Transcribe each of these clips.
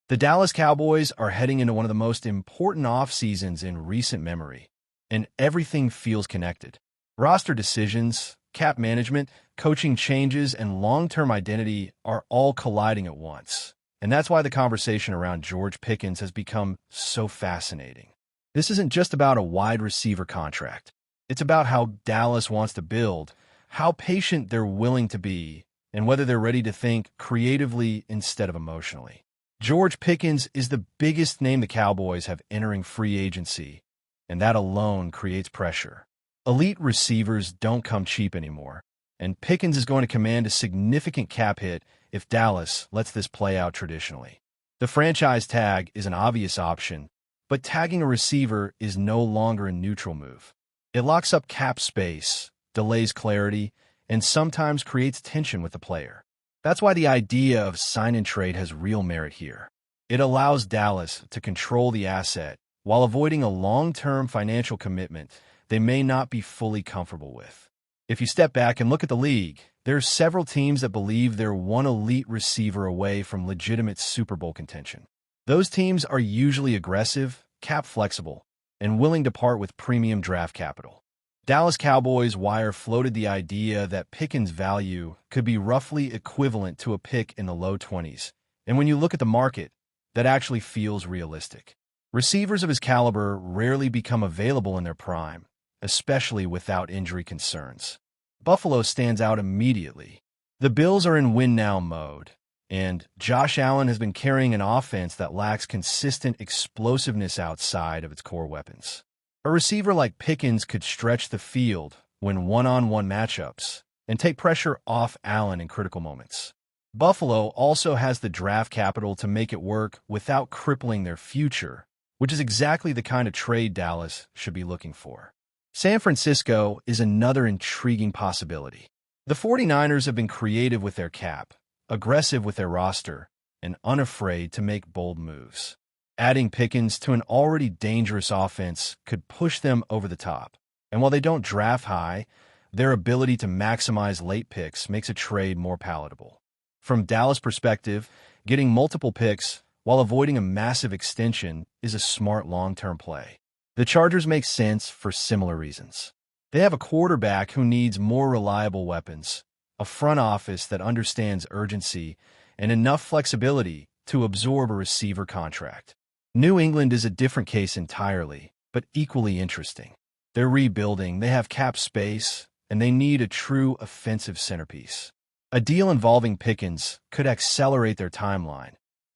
The Dallas Cowboys are heading into one of the most important off-seasons in recent memory, and everything feels connected. Roster decisions, cap management, coaching changes, and long-term identity are all colliding at once. And that's why the conversation around George Pickens has become so fascinating. This isn't just about a wide receiver contract. It's about how Dallas wants to build, how patient they're willing to be, and whether they're ready to think creatively instead of emotionally. George Pickens is the biggest name the Cowboys have entering free agency, and that alone creates pressure. Elite receivers don't come cheap anymore, and Pickens is going to command a significant cap hit if Dallas lets this play out traditionally. The franchise tag is an obvious option, but tagging a receiver is no longer a neutral move. It locks up cap space, delays clarity, and sometimes creates tension with the player. That's why the idea of sign and trade has real merit here. It allows Dallas to control the asset while avoiding a long-term financial commitment they may not be fully comfortable with. If you step back and look at the league, there are several teams that believe they're one elite receiver away from legitimate Super Bowl contention. Those teams are usually aggressive, cap-flexible, and willing to part with premium draft capital. Dallas Cowboys Wire floated the idea that Pickens' value could be roughly equivalent to a pick in the low 20s, and when you look at the market, that actually feels realistic. Receivers of his caliber rarely become available in their prime, especially without injury concerns. Buffalo stands out immediately. The Bills are in win-now mode, and Josh Allen has been carrying an offense that lacks consistent explosiveness outside of its core weapons. A receiver like Pickens could stretch the field when one-on-one matchups and take pressure off Allen in critical moments. Buffalo also has the draft capital to make it work without crippling their future, which is exactly the kind of trade Dallas should be looking for. San Francisco is another intriguing possibility. The 49ers have been creative with their cap, aggressive with their roster, and unafraid to make bold moves. Adding Pickens to an already dangerous offense could push them over the top. And while they don't draft high, their ability to maximize late picks makes a trade more palatable. From Dallas' perspective, getting multiple picks while avoiding a massive extension is a smart long-term play. The Chargers make sense for similar reasons. They have a quarterback who needs more reliable weapons, a front office that understands urgency, and enough flexibility to absorb a receiver contract. New England is a different case entirely, but equally interesting. They're rebuilding, they have cap space, and they need a true offensive centerpiece. A deal involving Pickens could accelerate their timeline,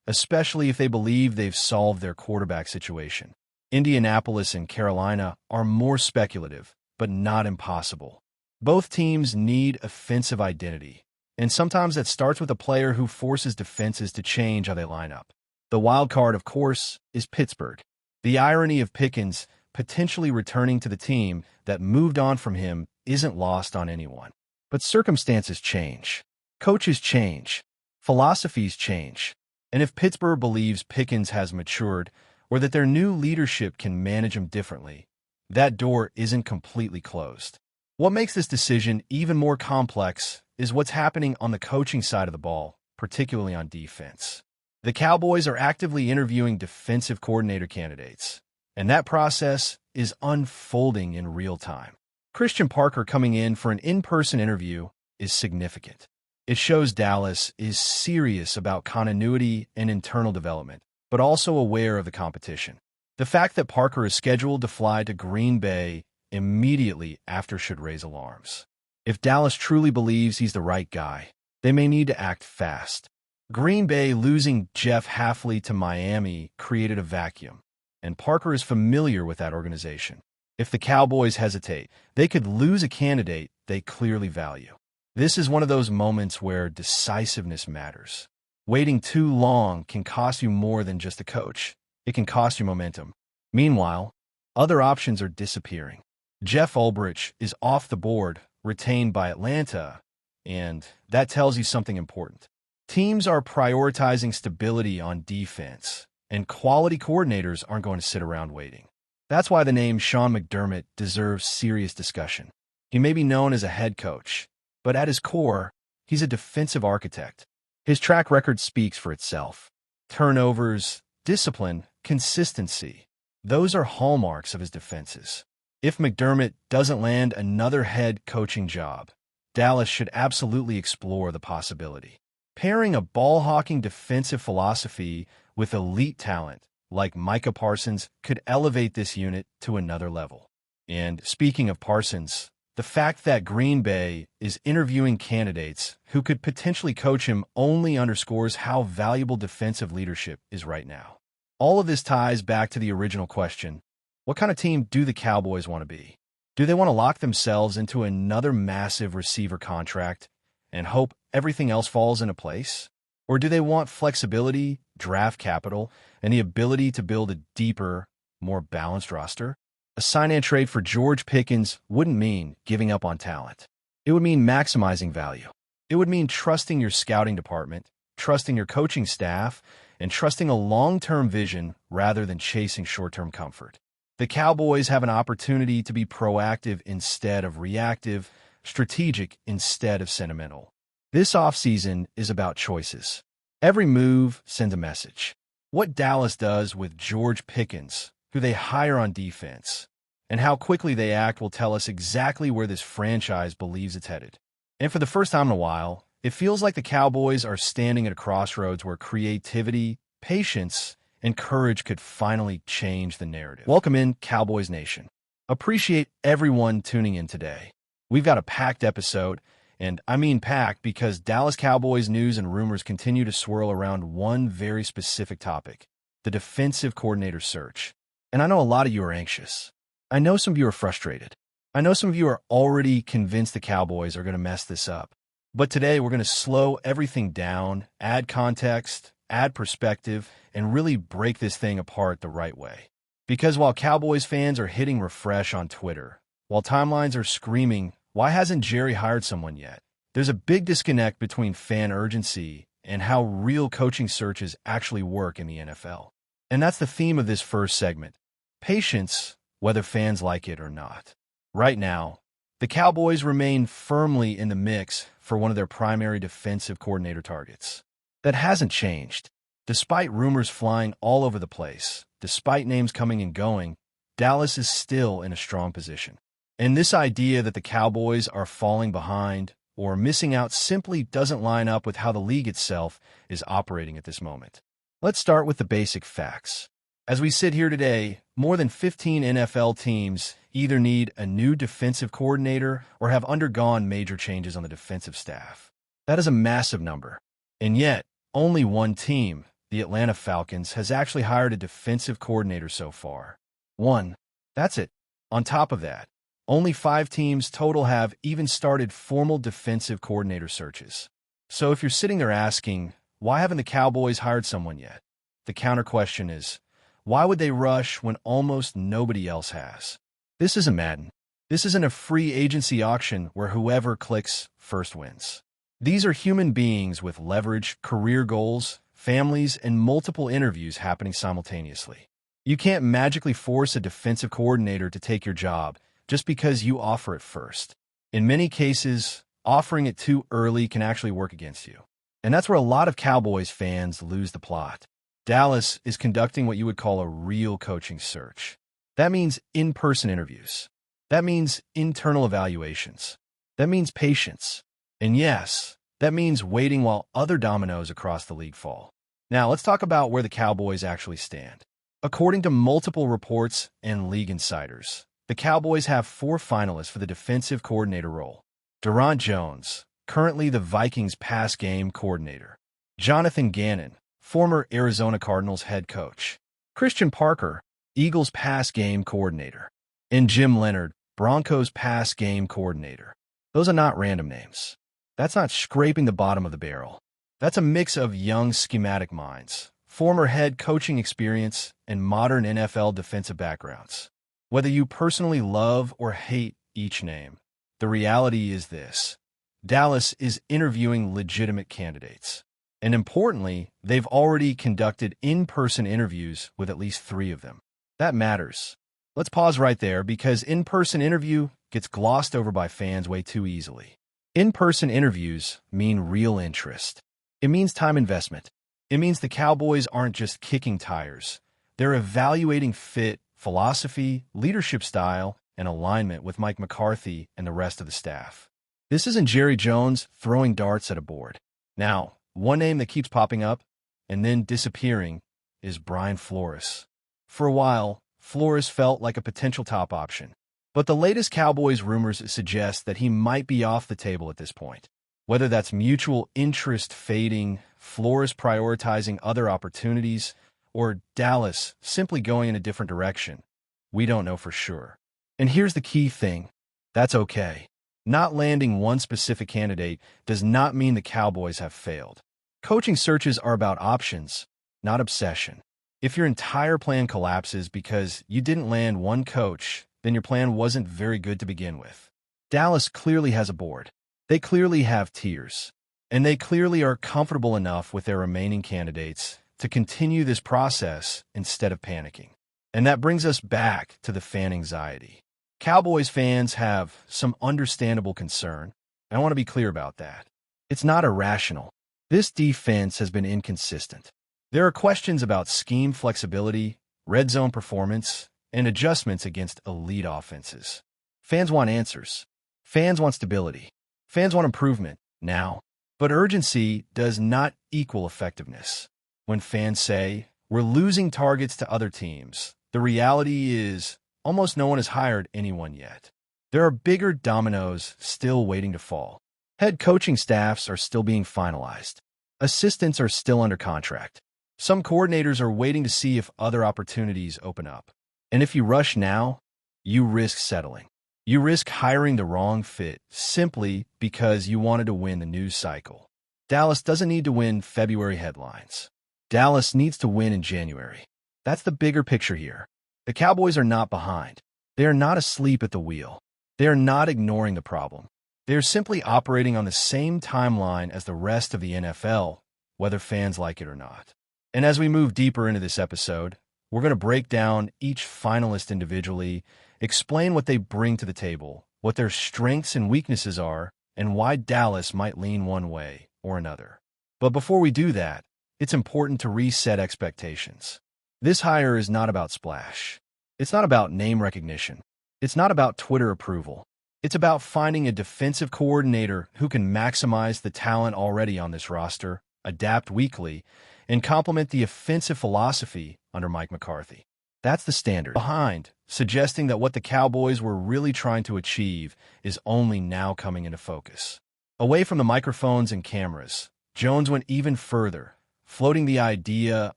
especially if they believe they've solved their quarterback situation. Indianapolis and Carolina are more speculative, but not impossible. Both teams need offensive identity, and sometimes that starts with a player who forces defenses to change how they line up. The wild card, of course, is Pittsburgh. The irony of Pickens potentially returning to the team that moved on from him isn't lost on anyone. But circumstances change. Coaches change. Philosophies change. And if Pittsburgh believes Pickens has matured or that their new leadership can manage him differently, that door isn't completely closed. What makes this decision even more complex is what's happening on the coaching side of the ball, particularly on defense. The Cowboys are actively interviewing defensive coordinator candidates, and that process is unfolding in real time. Christian Parker coming in for an in-person interview is significant. It shows Dallas is serious about continuity and internal development, but also aware of the competition. The fact that Parker is scheduled to fly to Green Bay immediately after should raise alarms. If Dallas truly believes he's the right guy, they may need to act fast. Green Bay losing Jeff Hafley to Miami created a vacuum, and Parker is familiar with that organization. If the Cowboys hesitate, they could lose a candidate they clearly value. This is one of those moments where decisiveness matters. Waiting too long can cost you more than just a coach. It can cost you momentum. Meanwhile, other options are disappearing. Jeff Ulbrich is off the board, retained by Atlanta, and that tells you something important. Teams are prioritizing stability on defense, and quality coordinators aren't going to sit around waiting. That's why the name Sean McDermott deserves serious discussion. He may be known as a head coach, but at his core, he's a defensive architect. His track record speaks for itself. turnovers, discipline, consistency. Those are hallmarks of his defenses. If McDermott doesn't land another head coaching job, Dallas should absolutely explore the possibility. Pairing a ball-hawking defensive philosophy with elite talent like Micah Parsons could elevate this unit to another level. And speaking of Parsons, the fact that Green Bay is interviewing candidates who could potentially coach him only underscores how valuable defensive leadership is right now. All of this ties back to the original question: what kind of team do the Cowboys want to be? Do they want to lock themselves into another massive receiver contract and hope everything else falls into place? Or do they want flexibility, draft capital, and the ability to build a deeper, more balanced roster? A sign-and trade for George Pickens wouldn't mean giving up on talent. It would mean maximizing value. It would mean trusting your scouting department, trusting your coaching staff, and trusting a long-term vision rather than chasing short-term comfort. The Cowboys have an opportunity to be proactive instead of reactive, strategic instead of sentimental. This offseason is about choices. Every move sends a message. What Dallas does with George Pickens, who they hire on defense, and how quickly they act will tell us exactly where this franchise believes it's headed. And for the first time in a while, it feels like the Cowboys are standing at a crossroads where creativity, patience, and courage could finally change the narrative. Welcome in, Cowboys Nation. Appreciate everyone tuning in today. We've got a packed episode, and I mean packed because Dallas Cowboys news and rumors continue to swirl around one very specific topic: the defensive coordinator search. And I know a lot of you are anxious. I know some of you are frustrated. I know some of you are already convinced the Cowboys are going to mess this up. But today we're going to slow everything down, add context, add perspective, and really break this thing apart the right way. Because while Cowboys fans are hitting refresh on Twitter, while timelines are screaming, "Why hasn't Jerry hired someone yet?" there's a big disconnect between fan urgency and how real coaching searches actually work in the NFL. And that's the theme of this first segment: patience, whether fans like it or not. Right now, the Cowboys remain firmly in the mix for one of their primary defensive coordinator targets. That hasn't changed. Despite rumors flying all over the place, despite names coming and going, Dallas is still in a strong position. And this idea that the Cowboys are falling behind or missing out simply doesn't line up with how the league itself is operating at this moment. Let's start with the basic facts. As we sit here today, more than 15 NFL teams either need a new defensive coordinator or have undergone major changes on the defensive staff. That is a massive number. And yet, only one team, the Atlanta Falcons, has actually hired a defensive coordinator so far. One. That's it. On top of that, only 5 teams total have even started formal defensive coordinator searches. So if you're sitting there asking, why haven't the Cowboys hired someone yet? The counter question is, why would they rush when almost nobody else has? This isn't Madden. This isn't a free agency auction where whoever clicks first wins. These are human beings with leverage, career goals, families, and multiple interviews happening simultaneously. You can't magically force a defensive coordinator to take your job just because you offer it first. In many cases, offering it too early can actually work against you. And that's where a lot of Cowboys fans lose the plot. Dallas is conducting what you would call a real coaching search. That means in-person interviews. That means internal evaluations. That means patience. And yes, that means waiting while other dominoes across the league fall. Now, let's talk about where the Cowboys actually stand. According to multiple reports and league insiders, the Cowboys have 4 finalists for the defensive coordinator role. Durant Jones, currently the Vikings pass game coordinator. Jonathan Gannon, former Arizona Cardinals head coach. Christian Parker, Eagles pass game coordinator. And Jim Leonard, Broncos pass game coordinator. Those are not random names. That's not scraping the bottom of the barrel. That's a mix of young schematic minds, former head coaching experience, and modern NFL defensive backgrounds. Whether you personally love or hate each name, the reality is this: Dallas is interviewing legitimate candidates. And importantly, they've already conducted in-person interviews with at least 3 of them. That matters. Let's pause right there because in-person interview gets glossed over by fans way too easily. In-person interviews mean real interest. It means time investment. It means the Cowboys aren't just kicking tires. They're evaluating fit, philosophy, leadership style, and alignment with Mike McCarthy and the rest of the staff. This isn't Jerry Jones throwing darts at a board. Now, one name that keeps popping up and then disappearing is Brian Flores. For a while, Flores felt like a potential top option, but the latest Cowboys rumors suggest that he might be off the table at this point. Whether that's mutual interest fading, Flores prioritizing other opportunities, or Dallas simply going in a different direction, we don't know for sure. And here's the key thing: that's okay. Not landing one specific candidate does not mean the Cowboys have failed. Coaching searches are about options, not obsession. If your entire plan collapses because you didn't land one coach, then your plan wasn't very good to begin with. Dallas clearly has a board. They clearly have tiers. And they clearly are comfortable enough with their remaining candidates to continue this process instead of panicking. And that brings us back to the fan anxiety. Cowboys fans have some understandable concern. I want to be clear about that. It's not irrational. This defense has been inconsistent. There are questions about scheme flexibility, red zone performance, and adjustments against elite offenses. Fans want answers. Fans want stability. Fans want improvement now. But urgency does not equal effectiveness. When fans say, "We're losing targets to other teams," the reality is almost no one has hired anyone yet. There are bigger dominoes still waiting to fall. Head coaching staffs are still being finalized. Assistants are still under contract. Some coordinators are waiting to see if other opportunities open up. And if you rush now, you risk settling. You risk hiring the wrong fit simply because you wanted to win the news cycle. Dallas doesn't need to win February headlines. Dallas needs to win in January. That's the bigger picture here. The Cowboys are not behind. They are not asleep at the wheel. They are not ignoring the problem. They are simply operating on the same timeline as the rest of the NFL, whether fans like it or not. And as we move deeper into this episode, we're going to break down each finalist individually, explain what they bring to the table, what their strengths and weaknesses are, and why Dallas might lean one way or another. But before we do that, it's important to reset expectations. This hire is not about splash. It's not about name recognition. It's not about Twitter approval. It's about finding a defensive coordinator who can maximize the talent already on this roster, adapt weekly, and complement the offensive philosophy under Mike McCarthy. That's the standard behind, suggesting that what the Cowboys were really trying to achieve is only now coming into focus. Away from the microphones and cameras, Jones went even further, floating the idea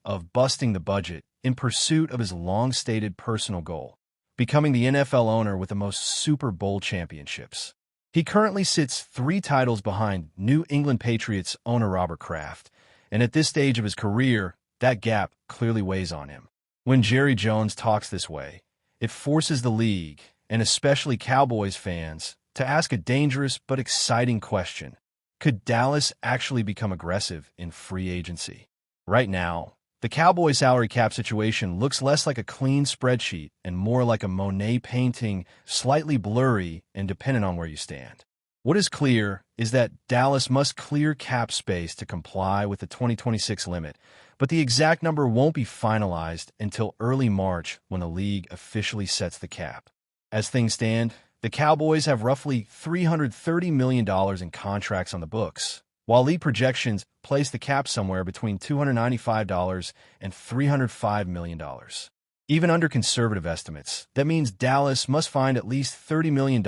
of busting the budget in pursuit of his long-stated personal goal, becoming the NFL owner with the most Super Bowl championships. He currently sits 3 titles behind New England Patriots owner Robert Kraft, and at this stage of his career, that gap clearly weighs on him. When Jerry Jones talks this way, it forces the league, and especially Cowboys fans, to ask a dangerous but exciting question. Could Dallas actually become aggressive in free agency? Right now, the Cowboys salary cap situation looks less like a clean spreadsheet and more like a Monet painting, slightly blurry and dependent on where you stand. What is clear is that Dallas must clear cap space to comply with the 2026 limit, but the exact number won't be finalized until early March when the league officially sets the cap. As things stand, the Cowboys have roughly $330 million in contracts on the books, while league projections place the cap somewhere between $295 and $305 million. Even under conservative estimates, that means Dallas must find at least $30 million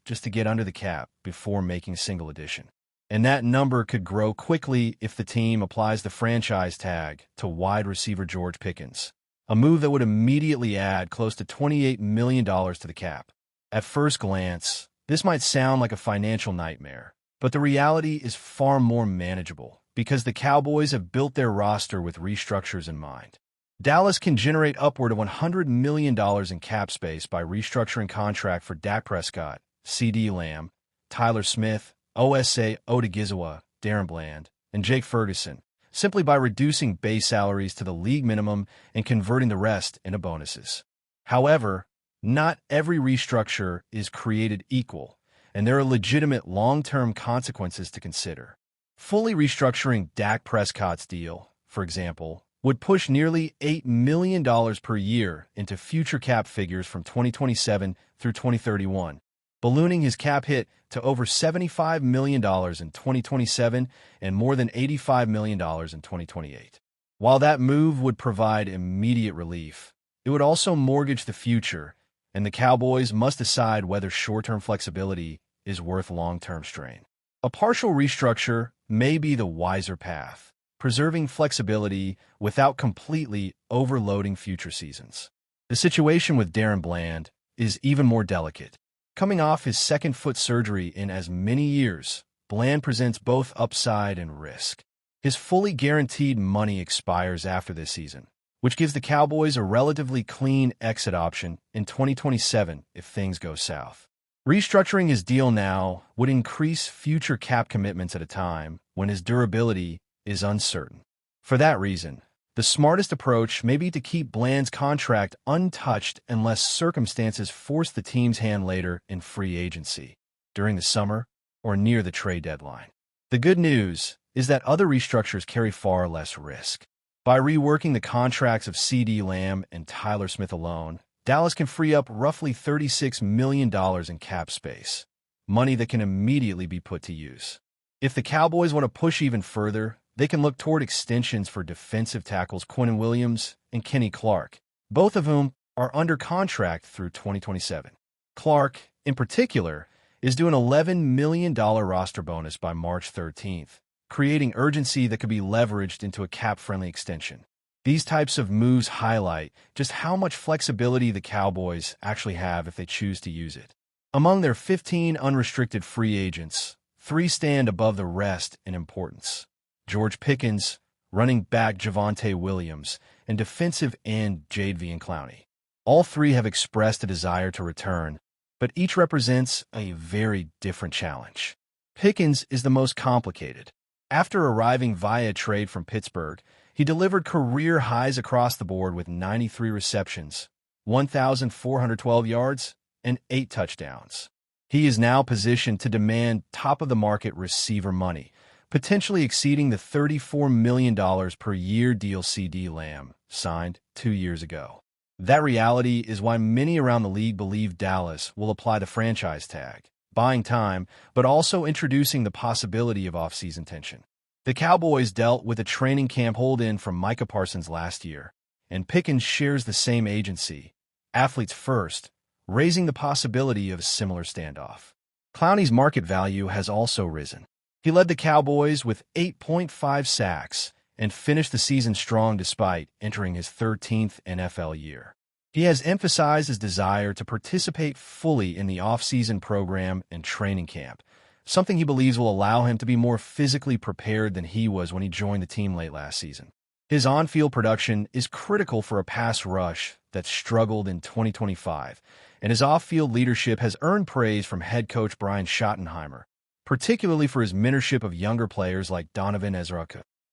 just to get under the cap before making a single addition. And that number could grow quickly if the team applies the franchise tag to wide receiver George Pickens, a move that would immediately add close to $28 million to the cap. At first glance, this might sound like a financial nightmare, but the reality is far more manageable because the Cowboys have built their roster with restructures in mind. Dallas can generate upward of $100 million in cap space by restructuring contract for Dak Prescott, CeeDee Lamb, Tyler Smith, Osa Odigizwa, Darren Bland, and Jake Ferguson, simply by reducing base salaries to the league minimum and converting the rest into bonuses. However, not every restructure is created equal, and there are legitimate long-term consequences to consider. Fully restructuring Dak Prescott's deal, for example, would push nearly $8 million per year into future cap figures from 2027 through 2031, ballooning his cap hit to over $75 million in 2027 and more than $85 million in 2028. While that move would provide immediate relief, it would also mortgage the future, and the Cowboys must decide whether short-term flexibility is worth long-term strain. A partial restructure may be the wiser path, preserving flexibility without completely overloading future seasons. The situation with Darren Bland is even more delicate. Coming off his second foot surgery in as many years, Bland presents both upside and risk. His fully guaranteed money expires after this season, which gives the Cowboys a relatively clean exit option in 2027 if things go south. Restructuring his deal now would increase future cap commitments at a time when his durability is uncertain. For that reason, the smartest approach may be to keep Bland's contract untouched unless circumstances force the team's hand later in free agency, during the summer, or near the trade deadline. The good news is that other restructures carry far less risk. By reworking the contracts of CeeDee Lamb and Tyler Smith alone, Dallas can free up roughly $36 million in cap space, money that can immediately be put to use. If the Cowboys want to push even further, they can look toward extensions for defensive tackles Quinnen Williams and Kenny Clark, both of whom are under contract through 2027. Clark, in particular, is due an $11 million roster bonus by March 13th, creating urgency that could be leveraged into a cap-friendly extension. These types of moves highlight just how much flexibility the Cowboys actually have if they choose to use it. Among their 15 unrestricted free agents, 3 stand above the rest in importance: George Pickens, running back Javonte Williams, and defensive end Jadeveon Clowney. All 3 have expressed a desire to return, but each represents a very different challenge. Pickens is the most complicated. After arriving via trade from Pittsburgh, he delivered career highs across the board with 93 receptions, 1,412 yards, and 8 touchdowns. He is now positioned to demand top-of-the-market receiver money, potentially exceeding the $34 million per year deal CeeDee Lamb signed 2 years ago. That reality is why many around the league believe Dallas will apply the franchise tag, buying time, but also introducing the possibility of off-season tension. The Cowboys dealt with a training camp hold-in from Micah Parsons last year, and Pickens shares the same agency, athletes first, raising the possibility of a similar standoff. Clowney's market value has also risen. He led the Cowboys with 8.5 sacks and finished the season strong despite entering his 13th NFL year. He has emphasized his desire to participate fully in the off-season program and training camp, something he believes will allow him to be more physically prepared than he was when he joined the team late last season. His on-field production is critical for a pass rush that struggled in 2025, and his off-field leadership has earned praise from head coach Brian Schottenheimer, particularly for his mentorship of younger players like Donovan Ezra.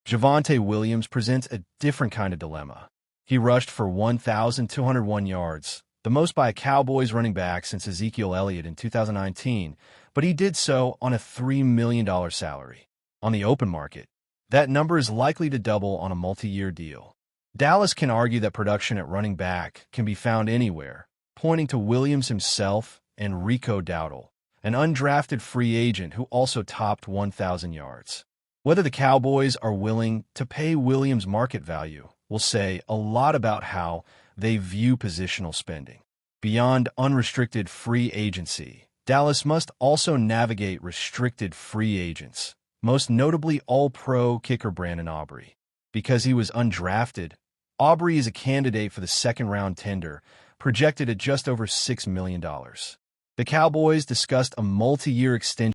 Javonte Williams presents a different kind of dilemma. He rushed for 1,201 yards, the most by a Cowboys running back since Ezekiel Elliott in 2019, but he did so on a $3 million salary. On the open market, that number is likely to double on a multi-year deal. Dallas can argue that production at running back can be found anywhere, pointing to Williams himself and Rico Dowdle, an undrafted free agent who also topped 1,000 yards. Whether the Cowboys are willing to pay Williams' market value will say a lot about how they view positional spending. Beyond unrestricted free agency, Dallas must also navigate restricted free agents, most notably All-Pro kicker Brandon Aubrey. Because he was undrafted, Aubrey is a candidate for the second-round tender, projected at just over $6 million. The Cowboys discussed a multi-year extension